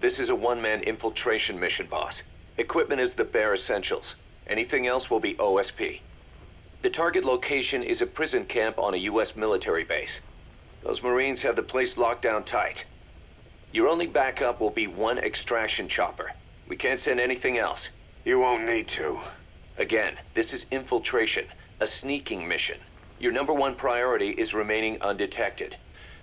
This is a one-man infiltration mission, boss. Equipment is the bare essentials. Anything else will be OSP. The target location is a prison camp on a U.S. military base. Those Marines have the place locked down tight. Your only backup will be one extraction chopper. We can't send anything else. You won't need to. Again, this is infiltration, a sneaking mission. Your #1 priority is remaining undetected.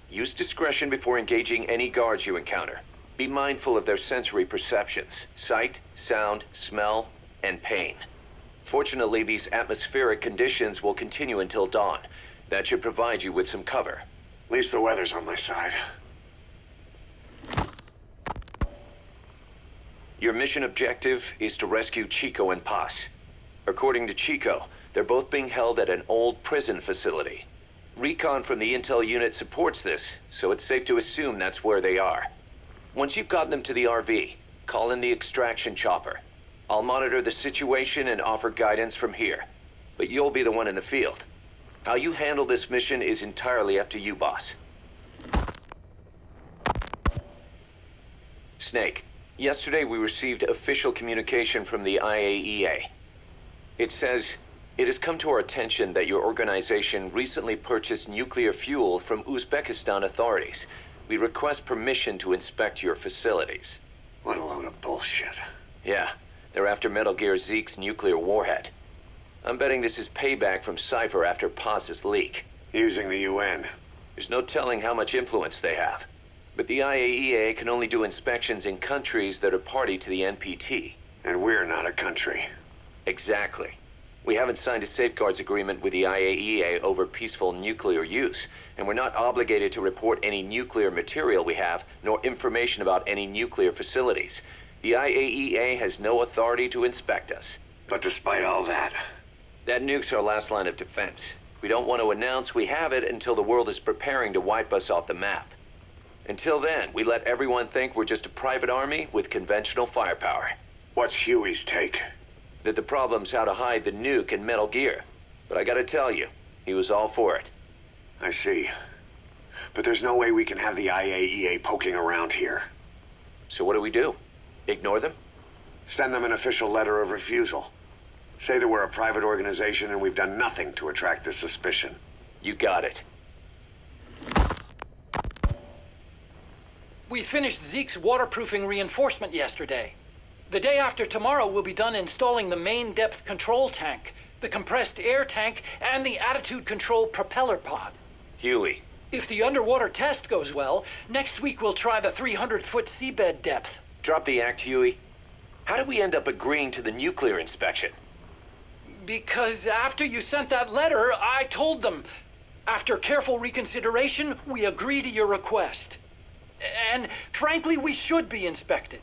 Use discretion before engaging any guards you encounter. Be mindful of their sensory perceptions: sight, sound, smell, and pain. Fortunately, these atmospheric conditions will continue until dawn. That should provide you with some cover. At least the weather's on my side. Your mission objective is to rescue Chico and Paz. According to Chico, they're both being held at an old prison facility. Recon from the intel unit supports this, so it's safe to assume that's where they are. Once you've gotten them to the RV, call in the extraction chopper. I'll monitor the situation and offer guidance from here, but you'll be the one in the field. How you handle this mission is entirely up to you, boss. Snake, yesterday we received official communication from the IAEA. It says, "It has come to our attention that your organization recently purchased nuclear fuel from Uzbekistan authorities. We request permission to inspect your facilities." What a load of bullshit. Yeah, they're after Metal Gear Zeke's nuclear warhead. I'm betting this is payback from Cypher after Paz's leak. Using the UN. There's no telling how much influence they have. But the IAEA can only do inspections in countries that are party to the NPT. And we're not a country. Exactly. We haven't signed a safeguards agreement with the IAEA over peaceful nuclear use, and we're not obligated to report any nuclear material we have, nor information about any nuclear facilities. The IAEA has no authority to inspect us. But despite all that... That nuke's our last line of defense. We don't want to announce we have it until the world is preparing to wipe us off the map. Until then, we let everyone think we're just a private army with conventional firepower. What's Huey's take? That the problem's how to hide the nuke in Metal Gear. But I gotta tell you, he was all for it. I see. But there's no way we can have the IAEA poking around here. So what do? Ignore them? Send them an official letter of refusal. Say that we're a private organization and we've done nothing to attract this suspicion. You got it. We finished Zeke's waterproofing reinforcement yesterday. The day after tomorrow, we'll be done installing the main depth control tank, the compressed air tank, and the attitude control propeller pod. Huey. If the underwater test goes well, next week we'll try the 300-foot seabed depth. Drop the act, Huey. How did we end up agreeing to the nuclear inspection? Because after you sent that letter, I told them. After careful reconsideration, we agree to your request. And frankly, we should be inspected.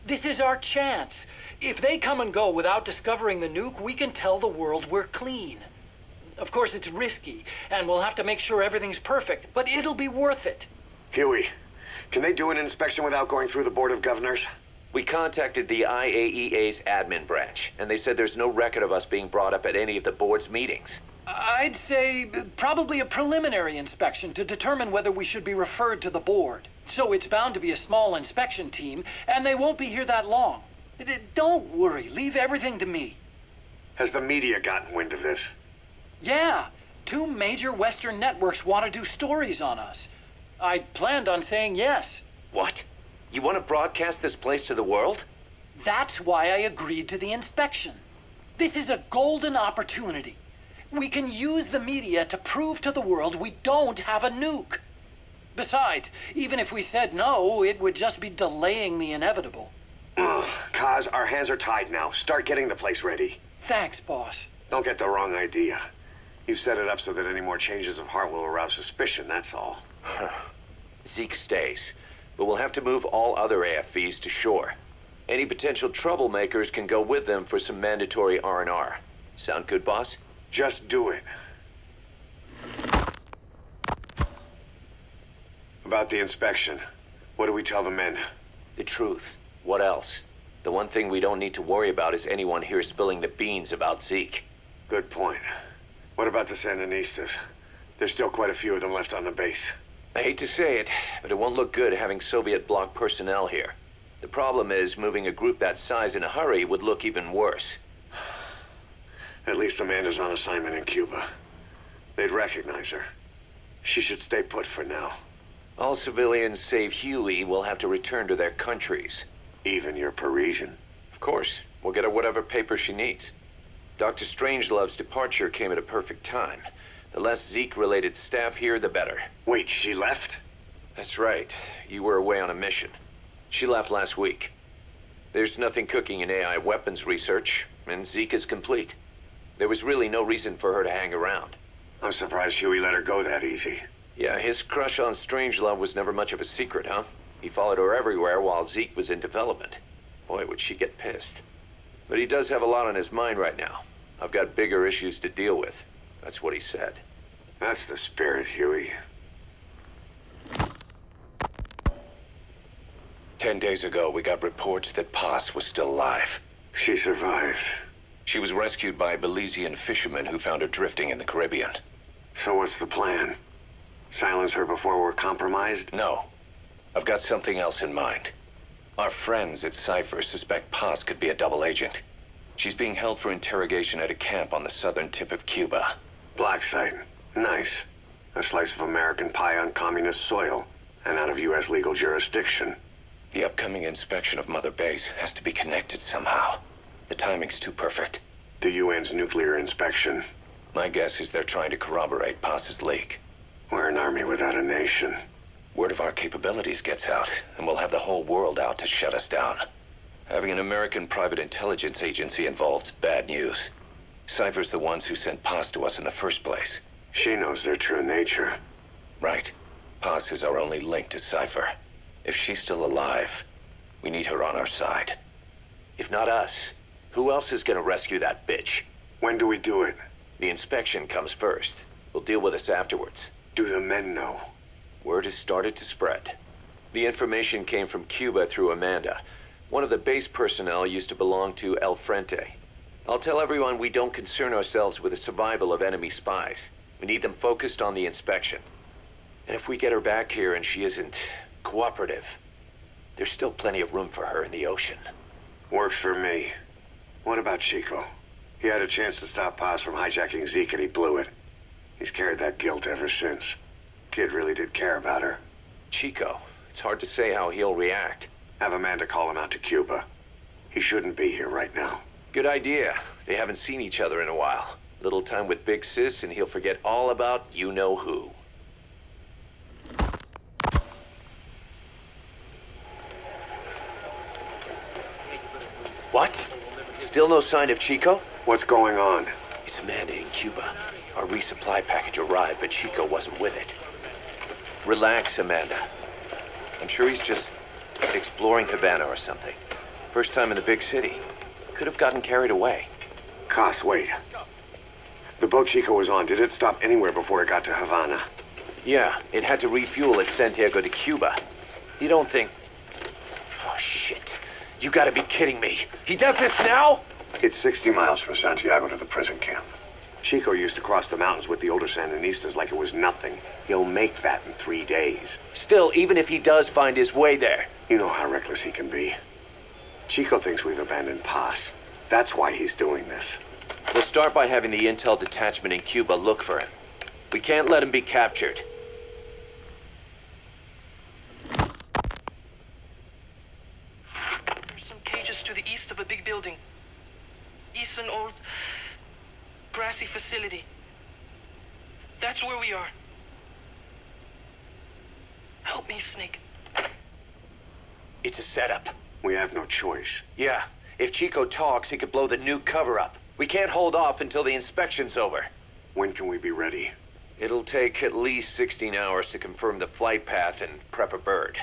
This is our chance. If they come and go without discovering the nuke, we can tell the world we're clean. Of course, it's risky, and we'll have to make sure everything's perfect, but it'll be worth it. Huey, can they do an inspection without going through the Board of Governors? We contacted the IAEA's admin branch, and they said there's no record of us being brought up at any of the board's meetings. I'd say probably a preliminary inspection to determine whether we should be referred to the board. So it's bound to be a small inspection team, and they won't be here that long. Don't worry, leave everything to me. Has the media gotten wind of this? Yeah, 2 major Western networks want to do stories on us. I planned on saying yes. What? You want to broadcast this place to the world? That's why I agreed to the inspection. This is a golden opportunity. We can use the media to prove to the world we don't have a nuke. Besides, even if we said no, it would just be delaying the inevitable. Kaz, our hands are tied now. Start getting the place ready. Thanks, boss. Don't get the wrong idea. You've set it up so that any more changes of heart will arouse suspicion, that's all. Zeke stays, but we'll have to move all other AFVs to shore. Any potential troublemakers can go with them for some mandatory R&R. Sound good, boss? Just do it. About the inspection, what do we tell the men? The truth. What else? The one thing we don't need to worry about is anyone here spilling the beans about Zeke. Good point. What about the Sandinistas? There's still quite a few of them left on the base. I hate to say it, but it won't look good having Soviet bloc personnel here. The problem is, moving a group that size in a hurry would look even worse. At least Amanda's on assignment in Cuba. They'd recognize her. She should stay put for now. All civilians save Huey will have to return to their countries. Even your Parisian? Of course. We'll get her whatever paper she needs. Dr. Strangelove's departure came at a perfect time. The less Zeke-related staff here, the better. Wait, she left? That's right. You were away on a mission. She left last week. There's nothing cooking in AI weapons research, and Zeke is complete. There was really no reason for her to hang around. I'm surprised Huey let her go that easy. Yeah, his crush on Strangelove was never much of a secret, huh? He followed her everywhere while Zeke was in development. Boy, would she get pissed. But he does have a lot on his mind right now. I've got bigger issues to deal with. That's what he said. That's the spirit, Huey. 10 days ago, we got reports that Paz was still alive. She survived. She was rescued by Belizean fishermen who found her drifting in the Caribbean. So what's the plan? Silence her before we're compromised? No. I've got something else in mind. Our friends at Cypher suspect Paz could be a double agent. She's being held for interrogation at a camp on the southern tip of Cuba. Black site. Nice. A slice of American pie on communist soil, and out of U.S. legal jurisdiction. The upcoming inspection of Mother Base has to be connected somehow. The timing's too perfect. The UN's nuclear inspection. My guess is they're trying to corroborate Paz's leak. We're an army without a nation. Word of our capabilities gets out, and we'll have the whole world out to shut us down. Having an American private intelligence agency involved's bad news. Cypher's the ones who sent Paz to us in the first place. She knows their true nature. Right. Paz is our only link to Cypher. If she's still alive, we need her on our side. If not us, who else is gonna rescue that bitch? When do we do it? The inspection comes first. We'll deal with us afterwards. Do the men know? Word has started to spread. The information came from Cuba through Amanda. One of the base personnel used to belong to El Frente. I'll tell everyone we don't concern ourselves with the survival of enemy spies. We need them focused on the inspection. And if we get her back here and she isn't cooperative, there's still plenty of room for her in the ocean. Works for me. What about Chico? He had a chance to stop Paz from hijacking Zeke and he blew it. He's carried that guilt ever since. Kid really did care about her. Chico, it's hard to say how he'll react. Have Amanda call him out to Cuba. He shouldn't be here right now. Good idea. They haven't seen each other in a while. Little time with Big Sis and he'll forget all about you-know-who. What? Still no sign of Chico? What's going on? It's Amanda in Cuba. Our resupply package arrived, but Chico wasn't with it. Relax, Amanda. I'm sure he's just exploring Havana or something. First time in the big city. Could have gotten carried away. Cos, wait. The boat Chico was on, did it stop anywhere before it got to Havana? Yeah, it had to refuel at Santiago de Cuba. You don't think... Oh, shit. You gotta be kidding me. He does this now? It's 60 miles from Santiago to the prison camp. Chico used to cross the mountains with the older Sandinistas like it was nothing. He'll make that in 3 days. Still, even if he does find his way there... You know how reckless he can be. Chico thinks we've abandoned Paz. That's why he's doing this. We'll start by having the intel detachment in Cuba look for him. We can't let him be captured. There's some cages to the east of a big building. East an old grassy facility. That's where we are. Help me, Snake. It's a setup. We have no choice. Yeah, if Chico talks, he could blow the new cover up. We can't hold off until the inspection's over. When can we be ready? It'll take at least 16 hours to confirm the flight path and prep a bird.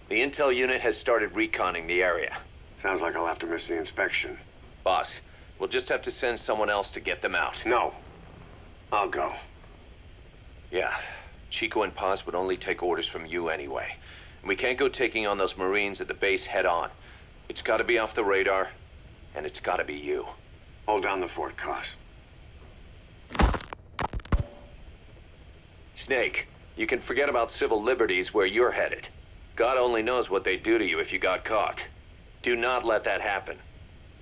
The intel unit has started reconning the area. Sounds like I'll have to miss the inspection. Boss, we'll just have to send someone else to get them out. No. I'll go. Yeah, Chico and Paz would only take orders from you anyway. And we can't go taking on those Marines at the base head on. It's gotta be off the radar, and it's gotta be you. Hold down the fort, Cos. Snake, you can forget about civil liberties where you're headed. God only knows what they'd do to you if you got caught. Do not let that happen.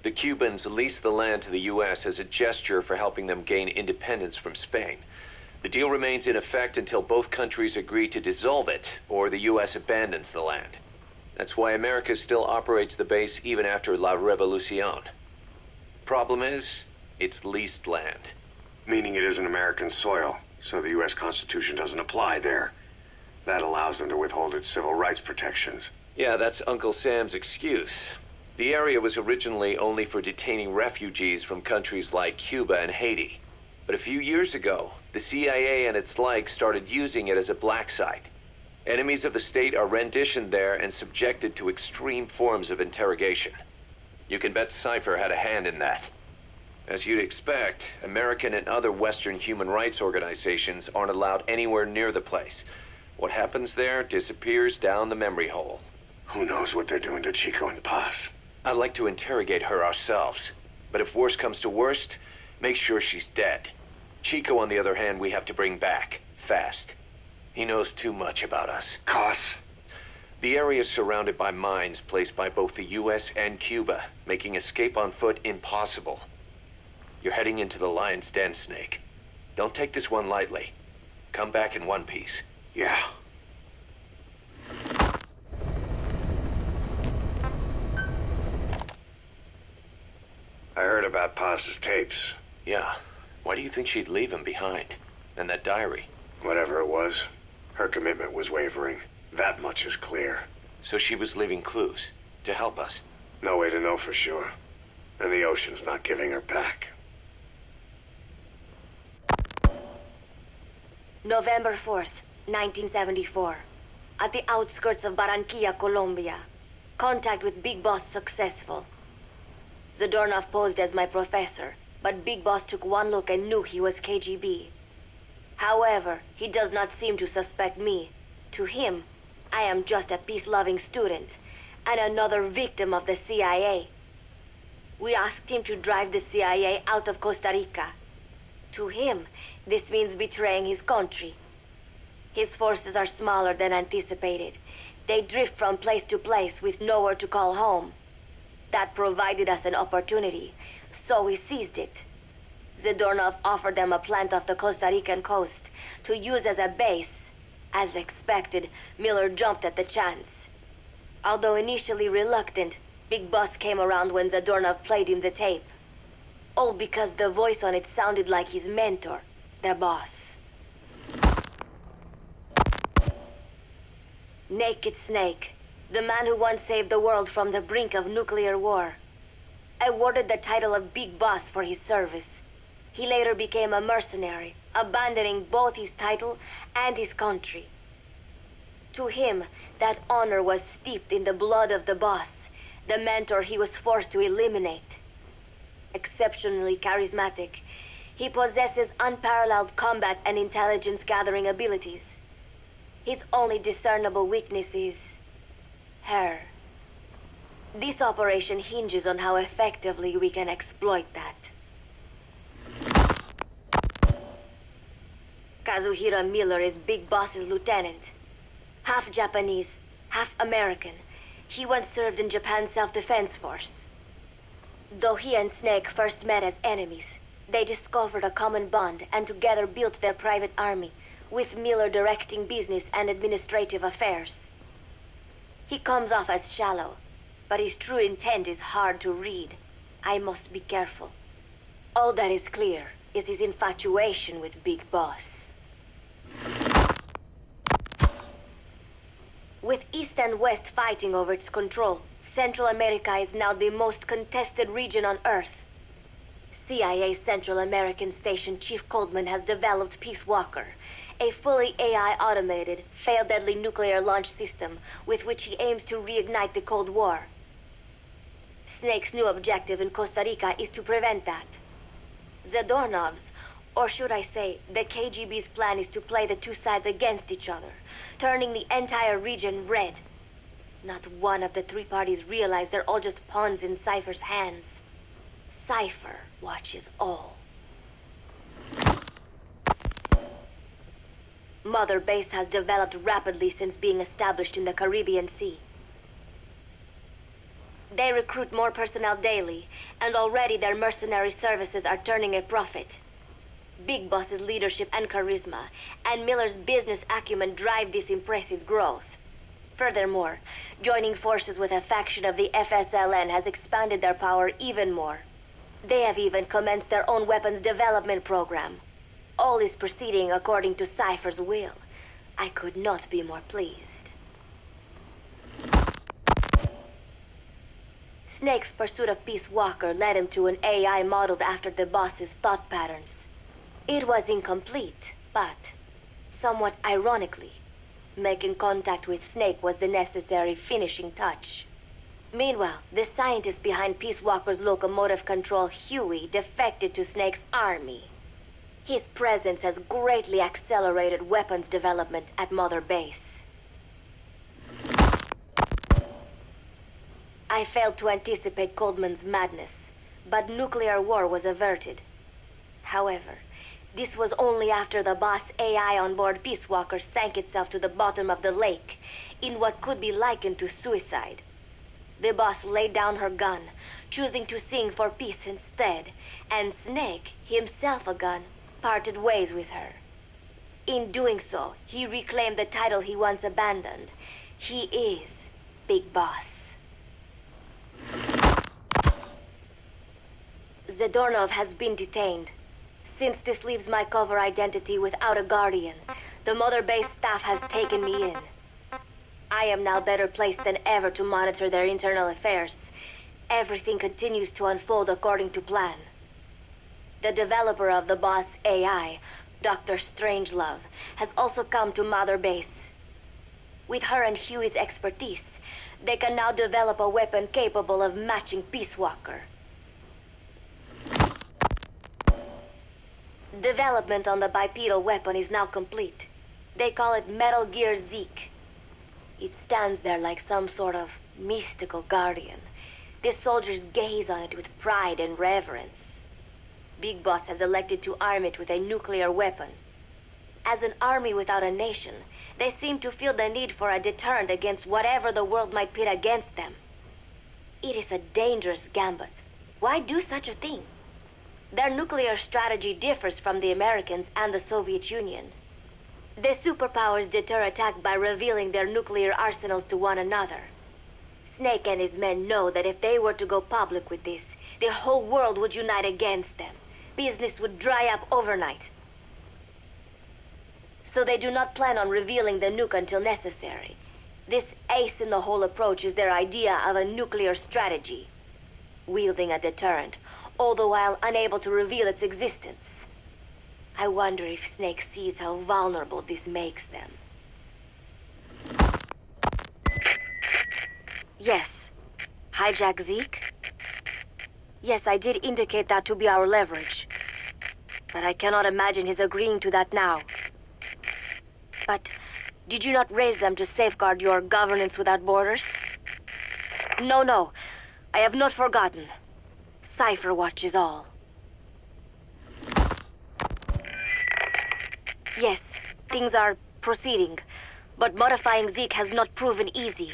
The Cubans leased the land to the U.S. as a gesture for helping them gain independence from Spain. The deal remains in effect until both countries agree to dissolve it, or the U.S. abandons the land. That's why America still operates the base even after La Revolucion. Problem is, it's leased land. Meaning it isn't American soil, so the U.S. Constitution doesn't apply there. That allows them to withhold its civil rights protections. Yeah, that's Uncle Sam's excuse. The area was originally only for detaining refugees from countries like Cuba and Haiti. But a few years ago, the CIA and its like started using it as a black site. Enemies of the state are renditioned there and subjected to extreme forms of interrogation. You can bet Cypher had a hand in that. As you'd expect, American and other Western human rights organizations aren't allowed anywhere near the place. What happens there disappears down the memory hole. Who knows what they're doing to Chico and Paz? I'd like to interrogate her ourselves. But if worst comes to worst, make sure she's dead. Chico, on the other hand, we have to bring back, fast. He knows too much about us. Cos? The area is surrounded by mines placed by both the U.S. and Cuba, making escape on foot impossible. You're heading into the lion's den, Snake. Don't take this one lightly. Come back in one piece. Yeah. I heard about Paz's tapes. Yeah. Why do you think she'd leave him behind? And that diary? Whatever it was, her commitment was wavering. That much is clear. So she was leaving clues to help us. No way to know for sure. And the ocean's not giving her back. November 4th, 1974. At the outskirts of Barranquilla, Colombia. Contact with Big Boss successful. Zadornov posed as my professor, but Big Boss took one look and knew he was KGB. However, he does not seem to suspect me. To him, I am just a peace-loving student, and another victim of the CIA. We asked him to drive the CIA out of Costa Rica. To him, this means betraying his country. His forces are smaller than anticipated. They drift from place to place with nowhere to call home. That provided us an opportunity, so we seized it. Zadornov offered them a plant off the Costa Rican coast to use as a base. As expected, Miller jumped at the chance. Although initially reluctant, Big Boss came around when Zadornov played him the tape. All because the voice on it sounded like his mentor, the boss. Naked Snake, the man who once saved the world from the brink of nuclear war. Awarded the title of Big Boss for his service. He later became a mercenary, abandoning both his title and his country. To him, that honor was steeped in the blood of the boss, the mentor he was forced to eliminate. Exceptionally charismatic, he possesses unparalleled combat and intelligence-gathering abilities. His only discernible weakness is her. This operation hinges on how effectively we can exploit that. Kazuhira Miller is Big Boss's lieutenant. Half Japanese, half American. He once served in Japan's self-defense force. Though he and Snake first met as enemies, they discovered a common bond and together built their private army, with Miller directing business and administrative affairs. He comes off as shallow, but his true intent is hard to read. I must be careful. All that is clear is his infatuation with Big Boss. With East and West fighting over its control, Central America is now the most contested region on Earth. CIA Central American Station Chief Coldman has developed Peace Walker, a fully AI-automated, fail-deadly nuclear launch system with which he aims to reignite the Cold War. Snake's new objective in Costa Rica is to prevent that. Zadornov's, or should I say, the KGB's plan is to play the two sides against each other, turning the entire region red. Not one of the three parties realize they're all just pawns in Cypher's hands. Cypher watches all. Mother Base has developed rapidly since being established in the Caribbean Sea. They recruit more personnel daily, and already their mercenary services are turning a profit. Big Boss's leadership and charisma, and Miller's business acumen drive this impressive growth. Furthermore, joining forces with a faction of the FSLN has expanded their power even more. They have even commenced their own weapons development program. All is proceeding according to Cypher's will. I could not be more pleased. Snake's pursuit of Peace Walker led him to an AI modeled after the boss's thought patterns. It was incomplete, but, somewhat ironically, making contact with Snake was the necessary finishing touch. Meanwhile, the scientist behind Peace Walker's locomotive control, Huey, defected to Snake's army. His presence has greatly accelerated weapons development at Mother Base. I failed to anticipate Coldman's madness, but nuclear war was averted. However, this was only after the boss AI on board Peace Walker sank itself to the bottom of the lake, in what could be likened to suicide. The boss laid down her gun, choosing to sing for peace instead, and Snake, himself a gun, parted ways with her. In doing so, he reclaimed the title he once abandoned. He is Big Boss. Zadornov has been detained. Since this leaves my cover identity without a guardian, the Mother Base staff has taken me in. I am now better placed than ever to monitor their internal affairs. Everything continues to unfold according to plan. The developer of the boss AI, Dr. Strangelove, has also come to Mother Base. With her and Huey's expertise, they can now develop a weapon capable of matching Peace Walker. Development on the bipedal weapon is now complete. They call it Metal Gear Zeke. It stands there like some sort of mystical guardian. The soldiers gaze on it with pride and reverence. Big Boss has elected to arm it with a nuclear weapon. As an army without a nation, they seem to feel the need for a deterrent against whatever the world might pit against them. It is a dangerous gambit. Why do such a thing? Their nuclear strategy differs from the Americans and the Soviet Union. The superpowers deter attack by revealing their nuclear arsenals to one another. Snake and his men know that if they were to go public with this, the whole world would unite against them. Business would dry up overnight. So they do not plan on revealing the nuke until necessary. This ace-in-the-hole approach is their idea of a nuclear strategy. Wielding a deterrent, all the while unable to reveal its existence. I wonder if Snake sees how vulnerable this makes them. Yes. Hijack Zeke? Yes, I did indicate that to be our leverage. But I cannot imagine his agreeing to that now. But did you not raise them to safeguard your governance without borders? No. I have not forgotten. Cypher watches all. Yes, things are proceeding, but modifying Zeke has not proven easy.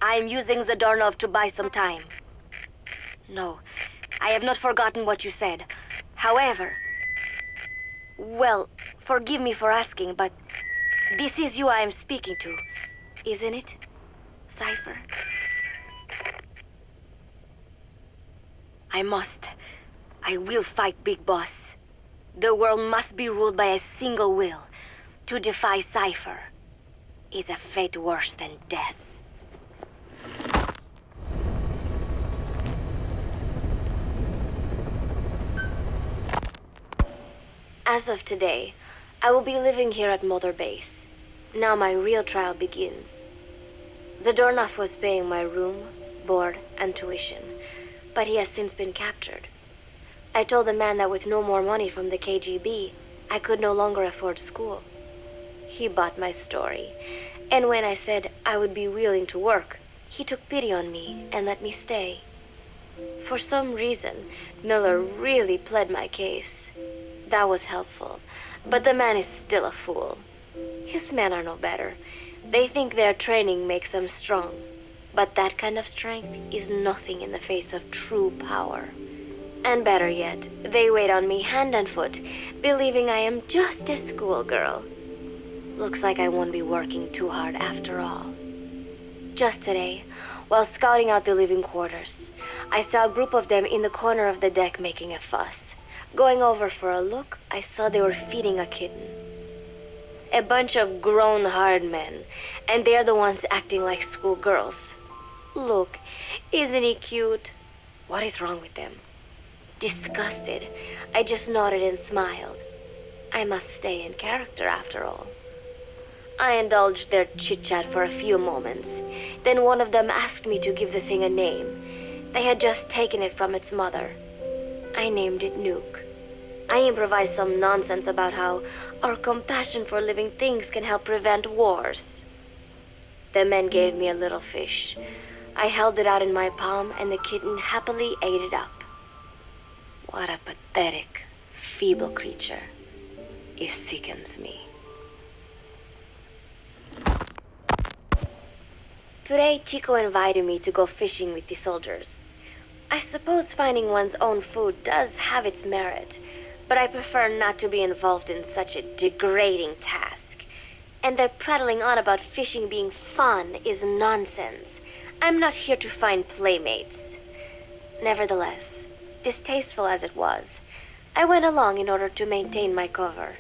I am using Zadornov to buy some time. No, I have not forgotten what you said. However, well, forgive me for asking, but this is you I am speaking to, isn't it, Cypher? I will fight Big Boss. The world must be ruled by a single will. To defy Cypher is a fate worse than death. As of today, I will be living here at Mother Base. Now my real trial begins. Zadornov was paying my room, board, and tuition, but he has since been captured. I told the man that with no more money from the KGB, I could no longer afford school. He bought my story, and when I said I would be willing to work, he took pity on me and let me stay. For some reason, Miller really pled my case. That was helpful, but the man is still a fool. His men are no better. They think their training makes them strong. But that kind of strength is nothing in the face of true power. And better yet, they wait on me hand and foot, believing I am just a schoolgirl. Looks like I won't be working too hard after all. Just today, while scouting out the living quarters, I saw a group of them in the corner of the deck making a fuss. Going over for a look, I saw they were feeding a kitten. A bunch of grown hard men, and they're the ones acting like schoolgirls. Look, isn't he cute? What is wrong with them? Disgusted, I just nodded and smiled. I must stay in character after all. I indulged their chit-chat for a few moments. Then one of them asked me to give the thing a name. They had just taken it from its mother. I named it Nuke. I improvised some nonsense about how our compassion for living things can help prevent wars. The men gave me a little fish. I held it out in my palm and the kitten happily ate it up. What a pathetic, feeble creature. It sickens me. Today, Chico invited me to go fishing with the soldiers. I suppose finding one's own food does have its merit, but I prefer not to be involved in such a degrading task. And their prattling on about fishing being fun is nonsense. I'm not here to find playmates. Nevertheless, distasteful as it was, I went along in order to maintain my cover.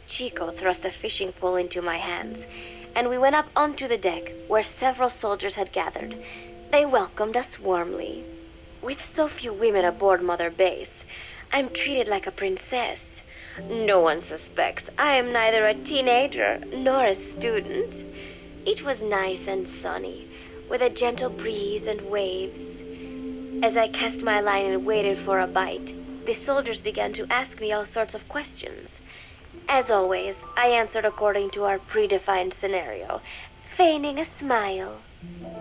Chico thrust a fishing pole into my hands, and we went up onto the deck where several soldiers had gathered. They welcomed us warmly. With so few women aboard Mother Base, I'm treated like a princess. No one suspects I am neither a teenager nor a student. It was nice and sunny, with a gentle breeze and waves. As I cast my line and waited for a bite, the soldiers began to ask me all sorts of questions. As always, I answered according to our predefined scenario, feigning a smile.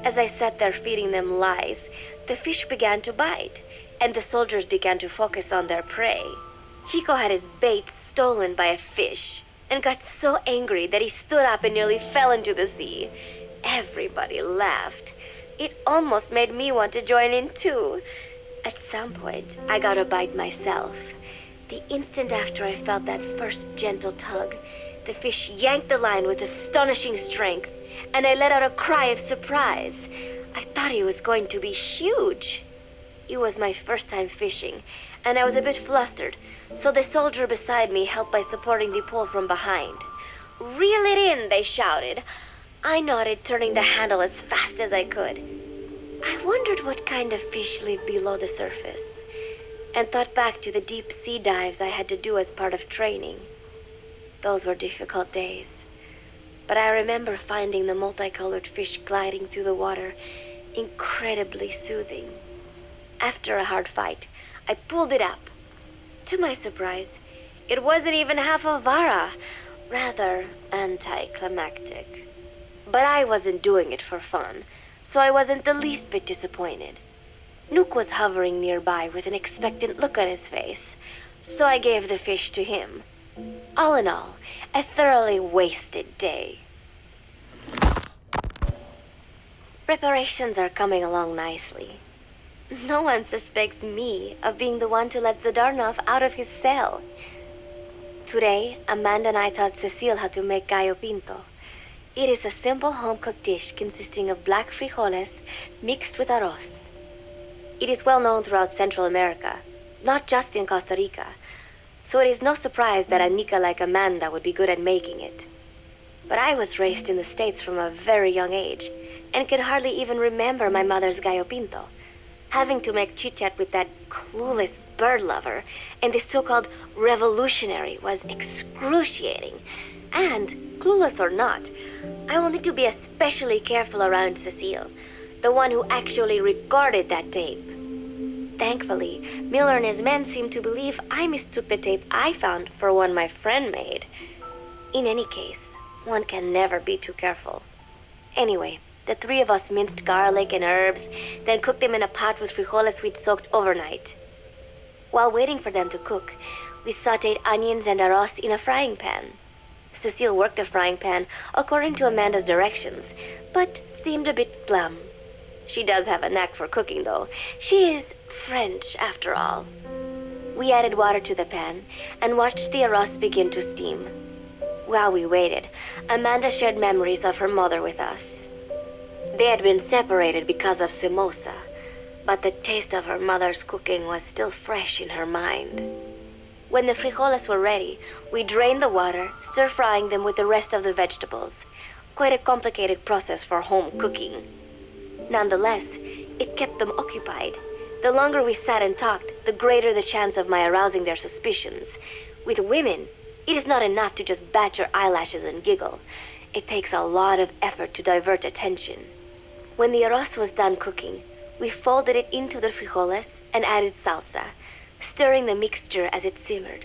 As I sat there feeding them lies, the fish began to bite, and the soldiers began to focus on their prey. Chico had his bait stolen by a fish, and got so angry that he stood up and nearly fell into the sea. Everybody laughed. It almost made me want to join in too. At some point, I got a bite myself. The instant after I felt that first gentle tug, the fish yanked the line with astonishing strength, and I let out a cry of surprise. I thought he was going to be huge. It was my first time fishing, and I was a bit flustered, so the soldier beside me helped by supporting the pole from behind. "Reel it in," they shouted. I nodded, turning the handle as fast as I could. I wondered what kind of fish lived below the surface, and thought back to the deep sea dives I had to do as part of training. Those were difficult days, but I remember finding the multicolored fish gliding through the water incredibly soothing. After a hard fight, I pulled it up. To my surprise, it wasn't even half a vara, rather anticlimactic. But I wasn't doing it for fun, so I wasn't the least bit disappointed. Nook was hovering nearby with an expectant look on his face, so I gave the fish to him. All in all, a thoroughly wasted day. Preparations are coming along nicely. No one suspects me of being the one to let Zadornov out of his cell. Today, Amanda and I taught Cecile how to make gallo pinto. It is a simple home-cooked dish consisting of black frijoles mixed with arroz. It is well known throughout Central America, not just in Costa Rica, so it is no surprise that a Nica like Amanda would be good at making it. But I was raised in the States from a very young age, and can hardly even remember my mother's gallo pinto. Having to make chit-chat with that clueless bird lover and the so-called revolutionary was excruciating. And, clueless or not, I will need to be especially careful around Cecile, the one who actually recorded that tape. Thankfully, Miller and his men seemed to believe I mistook the tape I found for one my friend made. In any case, one can never be too careful. Anyway, the three of us minced garlic and herbs, then cooked them in a pot with frijoles we'd soaked overnight. While waiting for them to cook, we sautéed onions and arroz in a frying pan. Cecile worked the frying pan according to Amanda's directions, but seemed a bit glum. She does have a knack for cooking, though. She is French, after all. We added water to the pan and watched the arroz begin to steam. While we waited, Amanda shared memories of her mother with us. They had been separated because of Simosa, but the taste of her mother's cooking was still fresh in her mind. When the frijoles were ready, we drained the water, stir-frying them with the rest of the vegetables. Quite a complicated process for home cooking. Nonetheless, it kept them occupied. The longer we sat and talked, the greater the chance of my arousing their suspicions. With women, it is not enough to just bat your eyelashes and giggle. It takes a lot of effort to divert attention. When the arroz was done cooking, we folded it into the frijoles and added salsa, stirring the mixture as it simmered.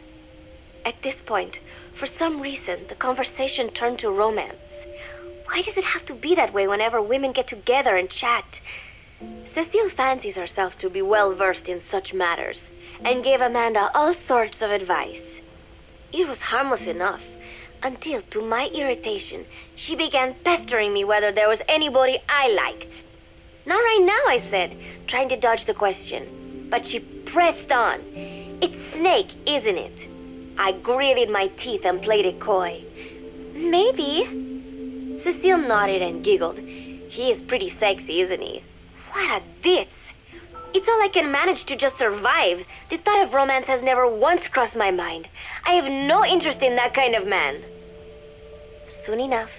At this point, for some reason, the conversation turned to romance. Why does it have to be that way whenever women get together and chat? Cecile fancies herself to be well-versed in such matters, and gave Amanda all sorts of advice. It was harmless enough, until, to my irritation, she began pestering me whether there was anybody I liked. Not right now, I said, trying to dodge the question. But she pressed on. It's Snake, isn't it? I gritted my teeth and played it coy. Maybe. Cecile nodded and giggled. He is pretty sexy, isn't he? What a ditz! It's all I can manage to just survive. The thought of romance has never once crossed my mind. I have no interest in that kind of man. Soon enough,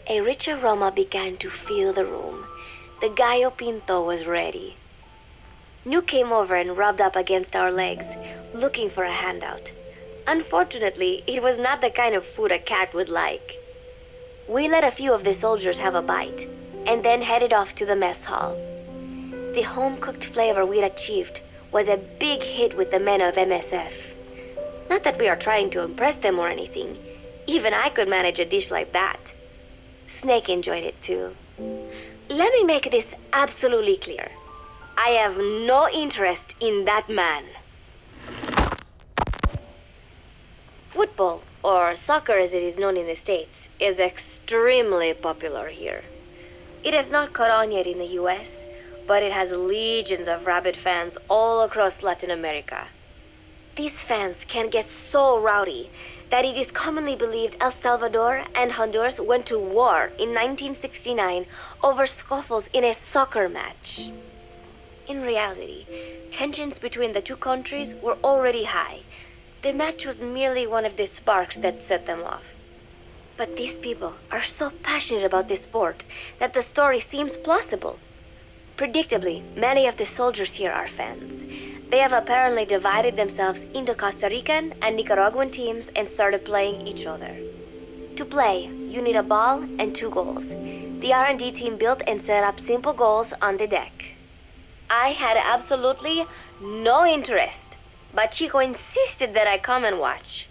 a rich aroma began to fill the room. The gallo pinto was ready. New came over and rubbed up against our legs, looking for a handout. Unfortunately, it was not the kind of food a cat would like. We let a few of the soldiers have a bite, and then headed off to the mess hall. The home-cooked flavor we'd achieved was a big hit with the men of MSF. Not that we are trying to impress them or anything. Even I could manage a dish like that. Snake enjoyed it too. Let me make this absolutely clear. I have no interest in that man. Football, or soccer as it is known in the States, is extremely popular here. It has not caught on yet in the US, but it has legions of rabid fans all across Latin America. These fans can get so rowdy that it is commonly believed El Salvador and Honduras went to war in 1969 over scuffles in a soccer match. In reality, tensions between the two countries were already high. The match was merely one of the sparks that set them off. But these people are so passionate about this sport that the story seems plausible. Predictably, many of the soldiers here are fans. They have apparently divided themselves into Costa Rican and Nicaraguan teams and started playing each other. To play, you need a ball and 2 goals. The R&D team built and set up simple goals on the deck. I had absolutely no interest, but Chico insisted that I come and watch.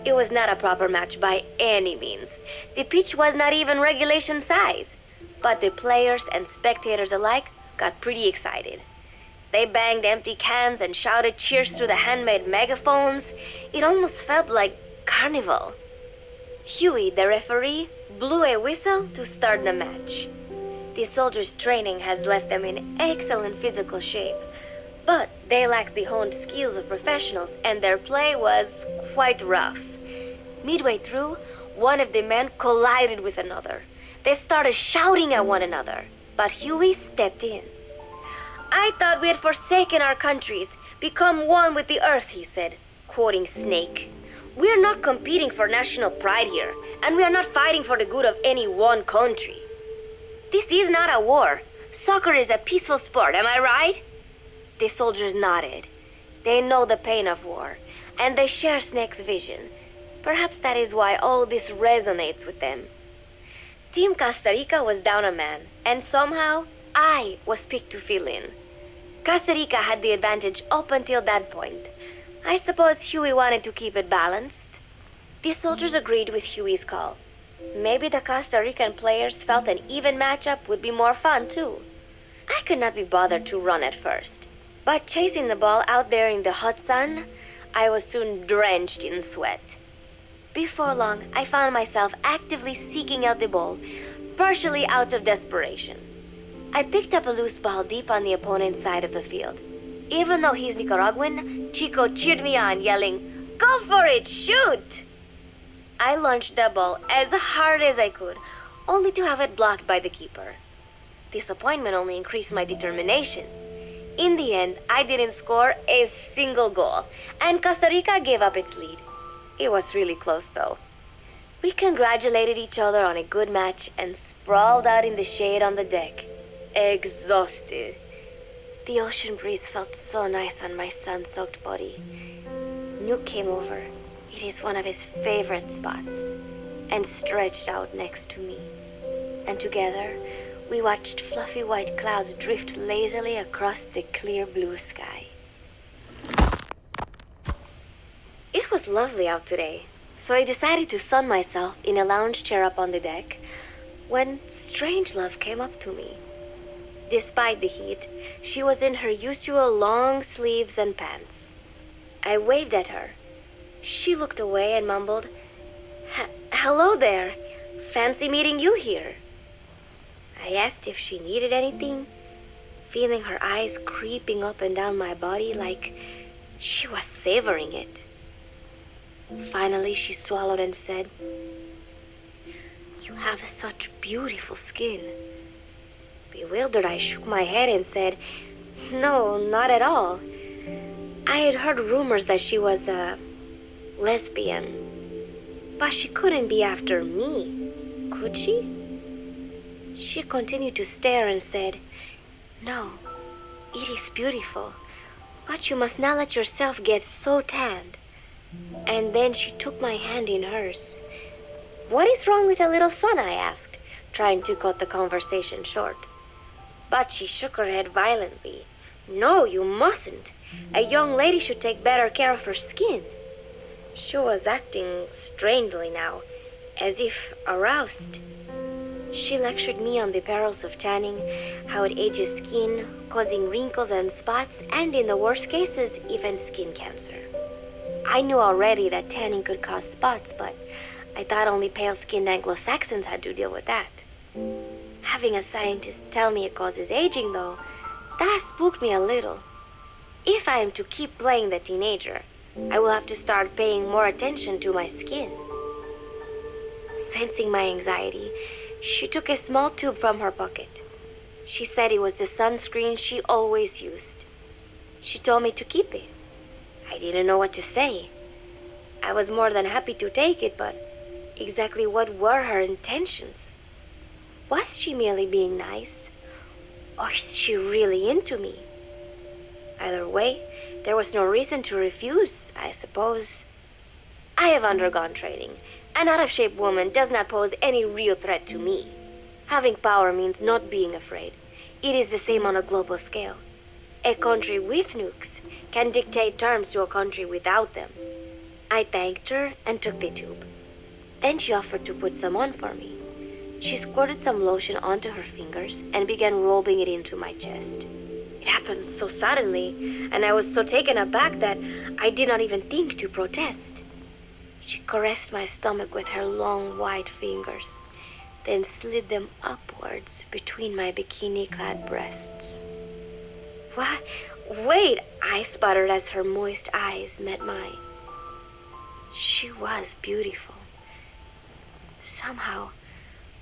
It was not a proper match by any means. The pitch was not even regulation size, but the players and spectators alike got pretty excited. They banged empty cans and shouted cheers through the handmade megaphones. It almost felt like carnival. Huey, the referee, blew a whistle to start the match. The soldiers' training has left them in excellent physical shape, but they lacked the honed skills of professionals and their play was quite rough. Midway through, one of the men collided with another. They started shouting at one another, but Huey stepped in. I thought we had forsaken our countries, become one with the earth, he said, quoting Snake. We are not competing for national pride here, and we are not fighting for the good of any one country. This is not a war. Soccer is a peaceful sport, am I right? The soldiers nodded. They know the pain of war, and they share Snake's vision. Perhaps that is why all this resonates with them. Team Costa Rica was down a man, and somehow I was picked to fill in. Costa Rica had the advantage up until that point. I suppose Huey wanted to keep it balanced. The soldiers agreed with Huey's call. Maybe the Costa Rican players felt an even matchup would be more fun too. I could not be bothered to run at first, but chasing the ball out there in the hot sun, I was soon drenched in sweat. Before long, I found myself actively seeking out the ball, partially out of desperation. I picked up a loose ball deep on the opponent's side of the field. Even though he's Nicaraguan, Chico cheered me on, yelling, "Go for it, shoot!" I launched the ball as hard as I could, only to have it blocked by the keeper. Disappointment only increased my determination. In the end, I didn't score a single goal, and Costa Rica gave up its lead. It was really close, though. We congratulated each other on a good match and sprawled out in the shade on the deck, exhausted. The ocean breeze felt so nice on my sun-soaked body. Nuke came over. It is one of his favorite spots, and stretched out next to me. And together, we watched fluffy white clouds drift lazily across the clear blue sky. It was lovely out today, so I decided to sun myself in a lounge chair up on the deck when Strangelove came up to me. Despite the heat, she was in her usual long sleeves and pants. I waved at her. She looked away and mumbled, "Hello there. Fancy meeting you here." I asked if she needed anything, feeling her eyes creeping up and down my body like she was savoring it. Finally, she swallowed and said, "You have such beautiful skin." Bewildered, I shook my head and said, "No, not at all. I had heard rumors that she was a lesbian, but she couldn't be after me, could she?" She continued to stare and said, "No, it is beautiful, but you must not let yourself get so tanned." And then she took my hand in hers. "What is wrong with a little sun?" I asked, trying to cut the conversation short. But she shook her head violently. "No, you mustn't. A young lady should take better care of her skin." She was acting strangely now, as if aroused. She lectured me on the perils of tanning, how it ages skin, causing wrinkles and spots, and in the worst cases, even skin cancer. I knew already that tanning could cause spots, but I thought only pale-skinned Anglo-Saxons had to deal with that. Having a scientist tell me it causes aging, though, that spooked me a little. If I am to keep playing the teenager, I will have to start paying more attention to my skin. Sensing my anxiety, she took a small tube from her pocket. She said it was the sunscreen she always used. She told me to keep it. I didn't know what to say. I was more than happy to take it, but exactly what were her intentions? Was she merely being nice? Or is she really into me? Either way, there was no reason to refuse, I suppose. I have undergone training. An out-of-shape woman does not pose any real threat to me. Having power means not being afraid. It is the same on a global scale. A country with nukes can dictate terms to a country without them. I thanked her and took the tube. Then she offered to put some on for me. She squirted some lotion onto her fingers and began rolling it into my chest. It happened so suddenly, and I was so taken aback that I did not even think to protest. She caressed my stomach with her long white fingers, then slid them upwards between my bikini-clad breasts. "What? Wait," I sputtered as her moist eyes met mine. She was beautiful. Somehow,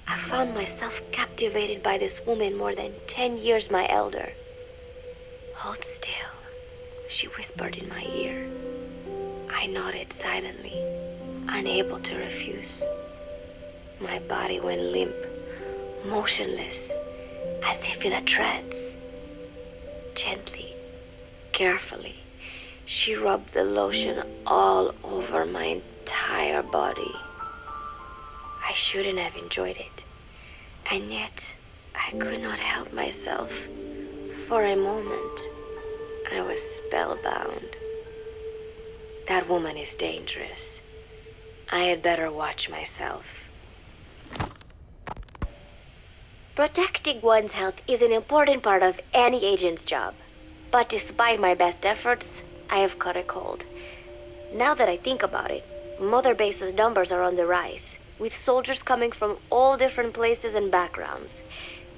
I found myself captivated by this woman more than 10 years my elder. "Hold still," she whispered in my ear. I nodded silently, unable to refuse. My body went limp, motionless, as if in a trance. Gently, carefully, she rubbed the lotion all over my entire body. I shouldn't have enjoyed it, and yet I could not help myself. For a moment, I was spellbound. That woman is dangerous. I had better watch myself. Protecting one's health is an important part of any agent's job. But despite my best efforts, I have caught a cold. Now that I think about it, Mother Base's numbers are on the rise, with soldiers coming from all different places and backgrounds.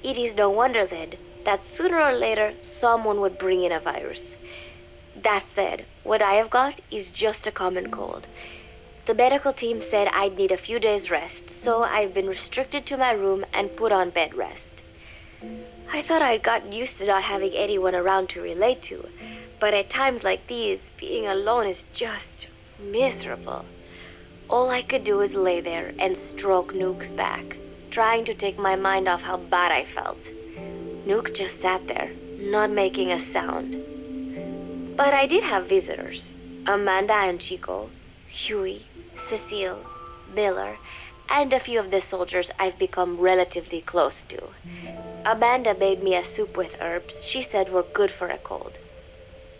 It is no wonder then that sooner or later someone would bring in a virus. That said, what I have got is just a common cold. The medical team said I'd need a few days rest, so I've been restricted to my room and put on bed rest. I thought I'd gotten used to not having anyone around to relate to, but at times like these, being alone is just miserable. All I could do is lay there and stroke Nuke's back, trying to take my mind off how bad I felt. Nuke just sat there, not making a sound. But I did have visitors. Amanda and Chico, Huey, Cecile, Miller, and a few of the soldiers I've become relatively close to. Amanda made me a soup with herbs she said were good for a cold.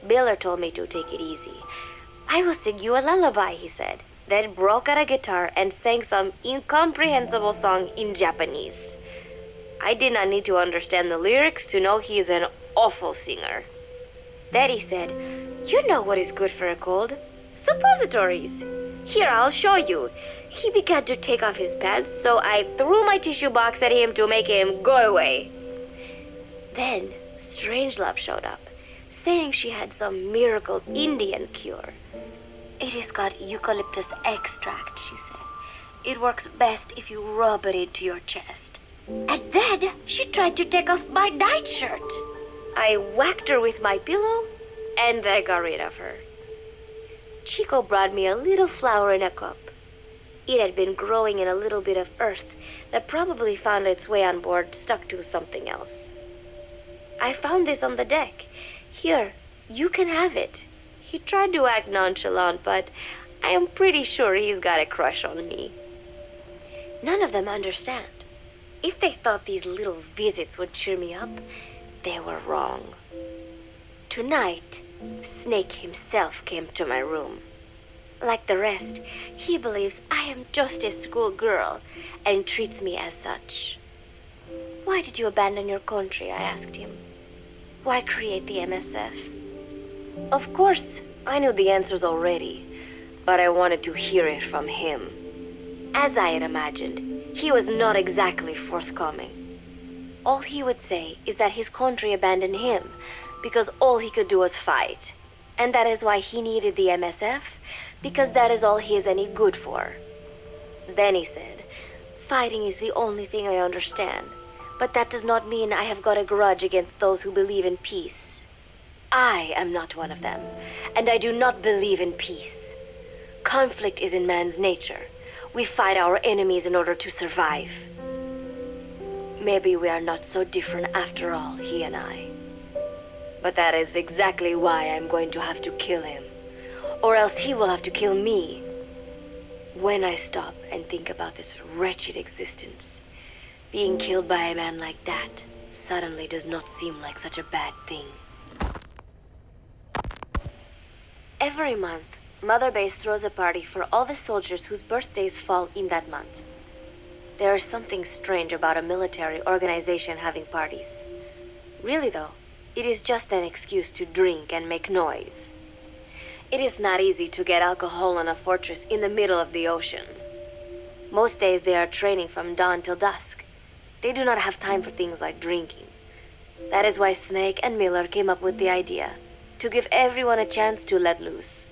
Miller told me to take it easy. I will sing you a lullaby, he said, then broke out a guitar and sang some incomprehensible song in Japanese. I did not need to understand the lyrics to know he is an awful singer. Then he said, "You know what is good for a cold? Suppositories. Here, I'll show you." He began to take off his pants, so I threw my tissue box at him to make him go away. Then Strangelove showed up, saying she had some miracle Indian cure. "It has got eucalyptus extract," she said. "It works best if you rub it into your chest." And then she tried to take off my nightshirt. I whacked her with my pillow, and I got rid of her. Chico brought me a little flower in a cup. It had been growing in a little bit of earth that probably found its way on board stuck to something else. "I found this on the deck. Here, you can have it." He tried to act nonchalant, but I am pretty sure he's got a crush on me. None of them understand. If they thought these little visits would cheer me up, they were wrong. Tonight, Snake himself came to my room. Like the rest, he believes I am just a schoolgirl and treats me as such. "Why did you abandon your country?" I asked him. "Why create the MSF?" Of course, I knew the answers already, but I wanted to hear it from him. As I had imagined, he was not exactly forthcoming. All he would say is that his country abandoned him because all he could do was fight, and that is why he needed the MSF, because that is all he is any good for. Then he said, "Fighting is the only thing I understand, but that does not mean I have got a grudge against those who believe in peace. I am not one of them, and I do not believe in peace. Conflict is in man's nature. We fight our enemies in order to survive." Maybe we are not so different after all, he and I. But that is exactly why I'm going to have to kill him, or else he will have to kill me. When I stop and think about this wretched existence, being killed by a man like that suddenly does not seem like such a bad thing. Every month, Mother Base throws a party for all the soldiers whose birthdays fall in that month. There is something strange about a military organization having parties. Really though, it is just an excuse to drink and make noise. It is not easy to get alcohol on a fortress in the middle of the ocean. Most days they are training from dawn till dusk. They do not have time for things like drinking. That is why Snake and Miller came up with the idea, to give everyone a chance to let loose.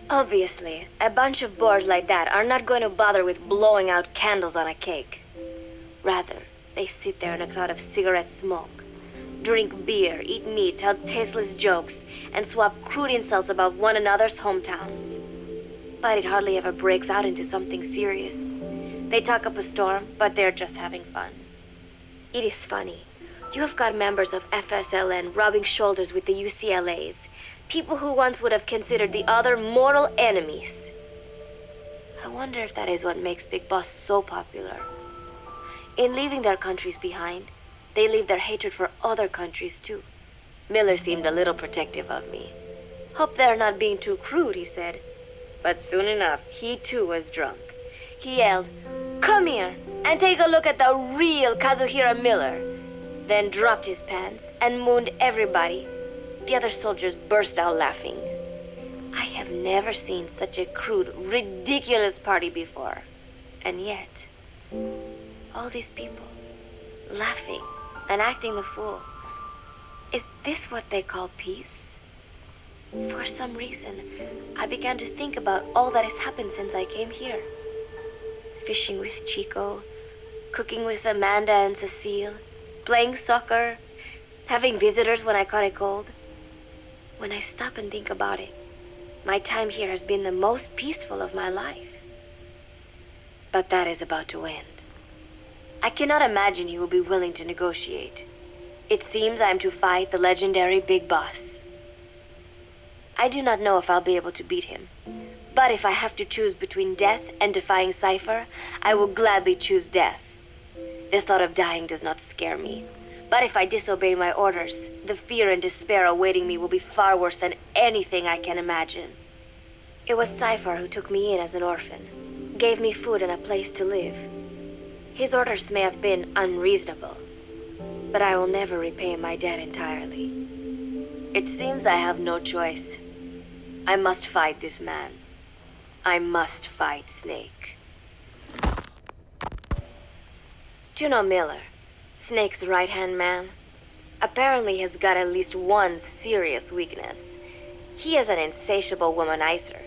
Obviously, a bunch of bores like that are not going to bother with blowing out candles on a cake. Rather, they sit there in a cloud of cigarette smoke, drink beer, eat meat, tell tasteless jokes, and swap crude insults about one another's hometowns. But it hardly ever breaks out into something serious. They talk up a storm, but they're just having fun. It is funny. You have got members of FSLN rubbing shoulders with the UCLAs, people who once would have considered the other mortal enemies. I wonder if that is what makes Big Boss so popular. In leaving their countries behind, they leave their hatred for other countries too. Miller seemed a little protective of me. "Hope they're not being too crude," he said. But soon enough, he too was drunk. He yelled, "Come here and take a look at the real Kazuhira Miller," then dropped his pants and mooned everybody. The other soldiers burst out laughing. I have I've never seen such a crude, ridiculous party before. And yet, all these people, laughing and acting the fool. Is this what they call peace? For some reason, I began to think about all that has happened since I came here. Fishing with Chico, cooking with Amanda and Cecile, playing soccer, having visitors when I caught a cold. When I stop and think about it, my time here has been the most peaceful of my life. But that is about to end. I cannot imagine he will be willing to negotiate. It seems I am to fight the legendary Big Boss. I do not know if I'll be able to beat him. But if I have to choose between death and defying Cypher, I will gladly choose death. The thought of dying does not scare me. But if I disobey my orders, the fear and despair awaiting me will be far worse than anything I can imagine. It was Cypher who took me in as an orphan, gave me food and a place to live. His orders may have been unreasonable, but I will never repay my debt entirely. It seems I have no choice. I must fight this man. I must fight Snake. Do you know Miller, Snake's right-hand man? Apparently has got at least one serious weakness. He is an insatiable womanizer.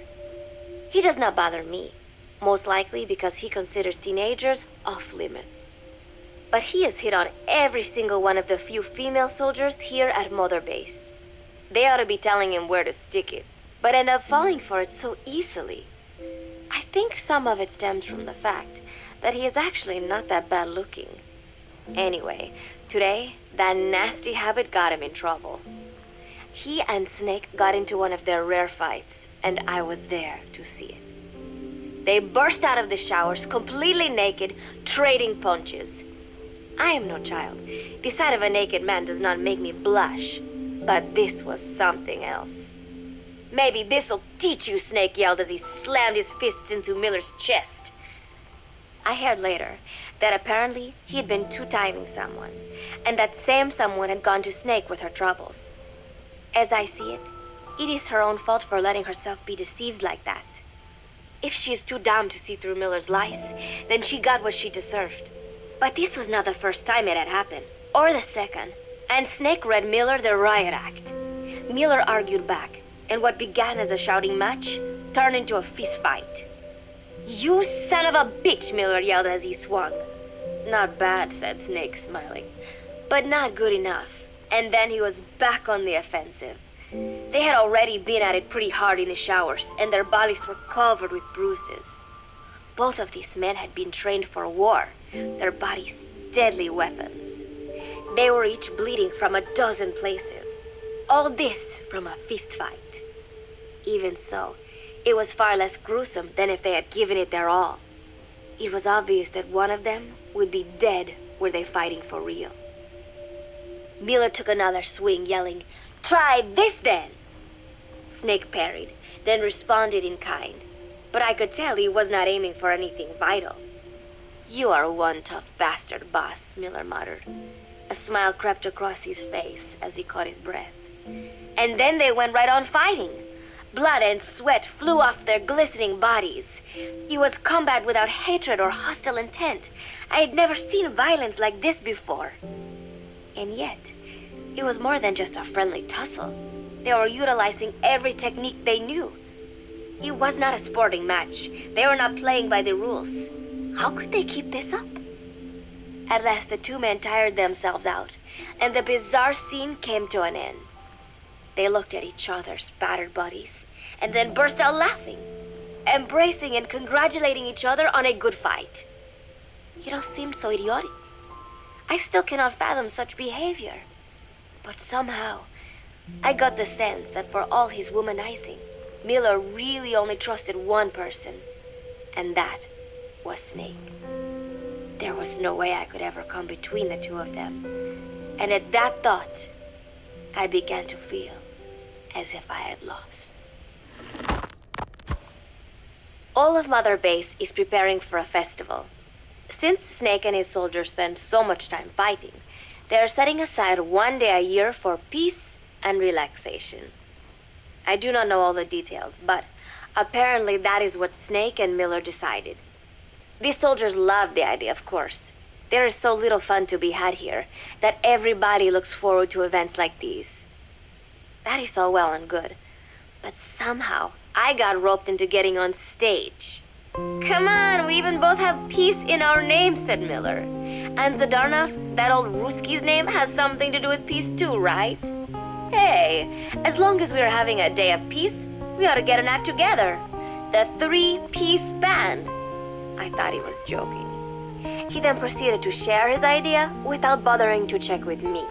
He does not bother me, most likely because he considers teenagers off-limits. But he has hit on every single one of the few female soldiers here at Mother Base. They ought to be telling him where to stick it, but end up falling for it so easily. I think some of it stems from the fact that he is actually not that bad looking. Anyway, today, that nasty habit got him in trouble. He and Snake got into one of their rare fights, and I was there to see it. They burst out of the showers, completely naked, trading punches. I am no child. The sight of a naked man does not make me blush, but this was something else. Maybe this'll teach you, Snake yelled as he slammed his fists into Miller's chest. I heard later that apparently he had been two-timing someone, and that same someone had gone to Snake with her troubles. As I see it, it is her own fault for letting herself be deceived like that. If she is too dumb to see through Miller's lies, then she got what she deserved. But this was not the first time it had happened, or the second, and Snake read Miller the riot act. Miller argued back, and what began as a shouting match turned into a fist fight. "You son of a bitch," Miller yelled as he swung. "Not bad," said Snake, smiling, "but not good enough." And then he was back on the offensive. They had already been at it pretty hard in the showers, and their bodies were covered with bruises. Both of these men had been trained for war, their bodies deadly weapons. They were each bleeding from a dozen places. All this from a fist fight. Even so, it was far less gruesome than if they had given it their all. It was obvious that one of them would be dead were they fighting for real. Miller took another swing, yelling, "Try this then!" Snake parried, then responded in kind. But I could tell he was not aiming for anything vital. "You are one tough bastard, boss," Miller muttered. A smile crept across his face as he caught his breath. And then they went right on fighting. Blood and sweat flew off their glistening bodies. It was combat without hatred or hostile intent. I had never seen violence like this before. And yet, it was more than just a friendly tussle. They were utilizing every technique they knew. It was not a sporting match. They were not playing by the rules. How could they keep this up? At last, the two men tired themselves out, and the bizarre scene came to an end. They looked at each other's battered bodies, and then burst out laughing, embracing and congratulating each other on a good fight. It all seemed so idiotic. I still cannot fathom such behavior. But somehow, I got the sense that for all his womanizing, Miller really only trusted one person, and that was Snake. There was no way I could ever come between the two of them, and at that thought, I began to feel as if I had lost. All of Mother Base is preparing for a festival. Since Snake and his soldiers spend so much time fighting, they are setting aside one day a year for peace and relaxation. I do not know all the details, but Apparently that is what Snake and Miller decided. These soldiers love the idea, of course. There is so little fun to be had here that everybody looks forward to events like these. That is all well and good. But somehow, I got roped into getting on stage. Come on, we even both have peace in our name, said Miller. And Zadarnov, that old Ruski's name, has something to do with peace too, right? Hey, as long as we're having a day of peace, we ought to get an act together. The Three-Piece Band. I thought he was joking. He then proceeded to share his idea without bothering to check with me.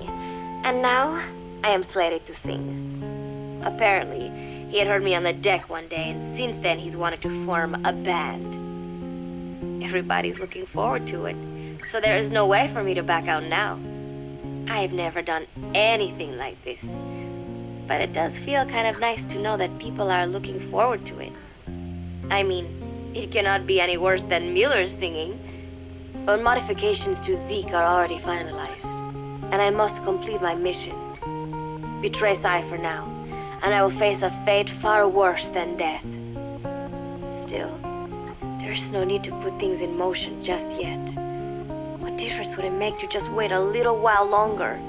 And now, I am slated to sing. Apparently, he had heard me on the deck one day, and since then he's wanted to form a band. Everybody's looking forward to it, so there is no way for me to back out now. I've never done anything like this, but it does feel kind of nice to know that people are looking forward to it. I mean, it cannot be any worse than Miller's singing, but modifications to Zeke are already finalized, and I must complete my mission. Betray Cypher now, and I will face a fate far worse than death. Still, there's no need to put things in motion just yet. What difference would it make to just wait a little while longer?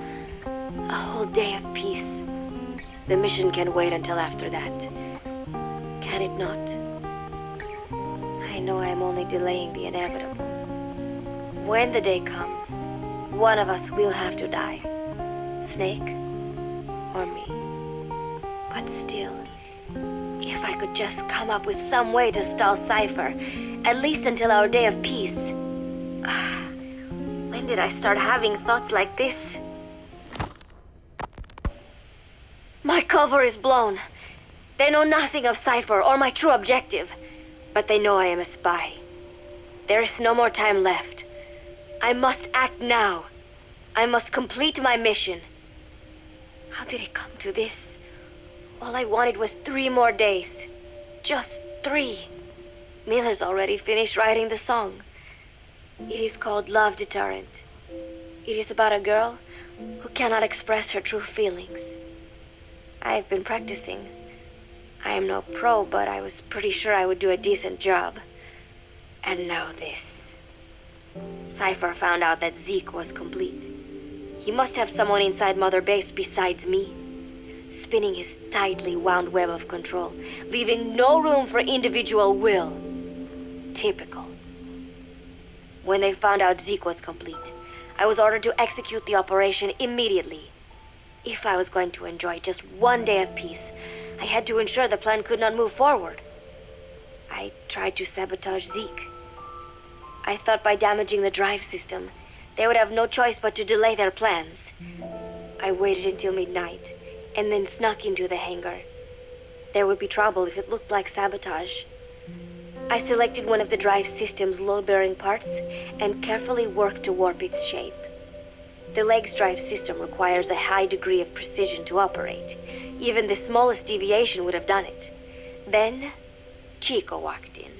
A whole day of peace. The mission can wait until after that. Can it not? I know I am only delaying the inevitable. When the day comes, one of us will have to die. Snake or me. But still, if I could just come up with some way to stall Cypher, at least until our day of peace. When did I start having thoughts like this? My cover is blown. They know nothing of Cypher or my true objective, but they know I am a spy. There is no more time left. I must act now. I must complete my mission. How did it come to this? All I wanted was 3 more days. Just 3. Miller's already finished writing the song. It is called Love Deterrent. It is about a girl who cannot express her true feelings. I have been practicing. I am no pro, but I was pretty sure I would do a decent job. And now this. Cypher found out that Zeke was complete. He must have someone inside Mother Base besides me, spinning his tightly wound web of control, leaving no room for individual will. Typical. When they found out Zeke was complete, I was ordered to execute the operation immediately. If I was going to enjoy just 1 day of peace, I had to ensure the plan could not move forward. I tried to sabotage Zeke. I thought by damaging the drive system, they would have no choice but to delay their plans. I waited until midnight, and then snuck into the hangar. There would be trouble if it looked like sabotage. I selected one of the drive system's load-bearing parts and carefully worked to warp its shape. The leg's drive system requires a high degree of precision to operate. Even the smallest deviation would have done it. Then, Chico walked in.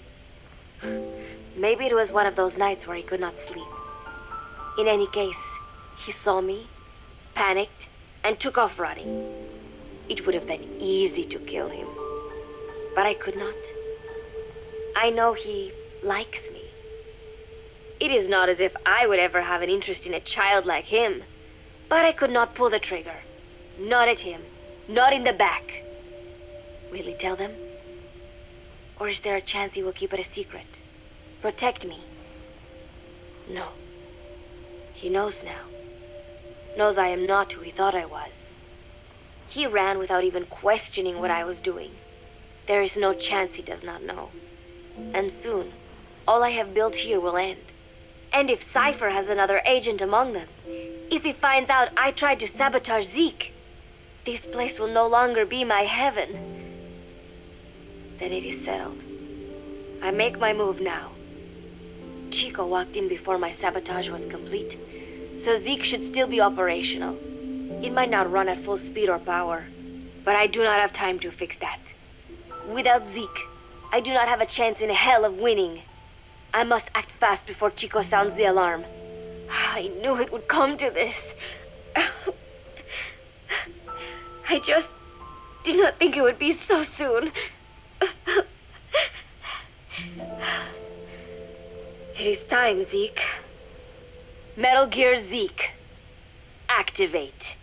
Maybe it was one of those nights where he could not sleep. In any case, he saw me, panicked, and took off running. It would have been easy to kill him, but I could not. I know he likes me. It is not as if I would ever have an interest in a child like him, but I could not pull the trigger. Not at him, not in the back. Will he tell them? Or is there a chance he will keep it a secret? Protect me? No. He knows now. Knows I am not who he thought I was. He ran without even questioning what I was doing. There is no chance he does not know. And soon, all I have built here will end. And if Cypher has another agent among them, if he finds out I tried to sabotage Zeke, this place will no longer be my heaven. Then it is settled. I make my move now. Chico walked in before my sabotage was complete, so Zeke should still be operational. It might not run at full speed or power, but I do not have time to fix that. Without Zeke, I do not have a chance in hell of winning. I must act fast before Chico sounds the alarm. I knew it would come to this. I just did not think it would be so soon. It is time, Zeke. Metal Gear Zeke. Activate.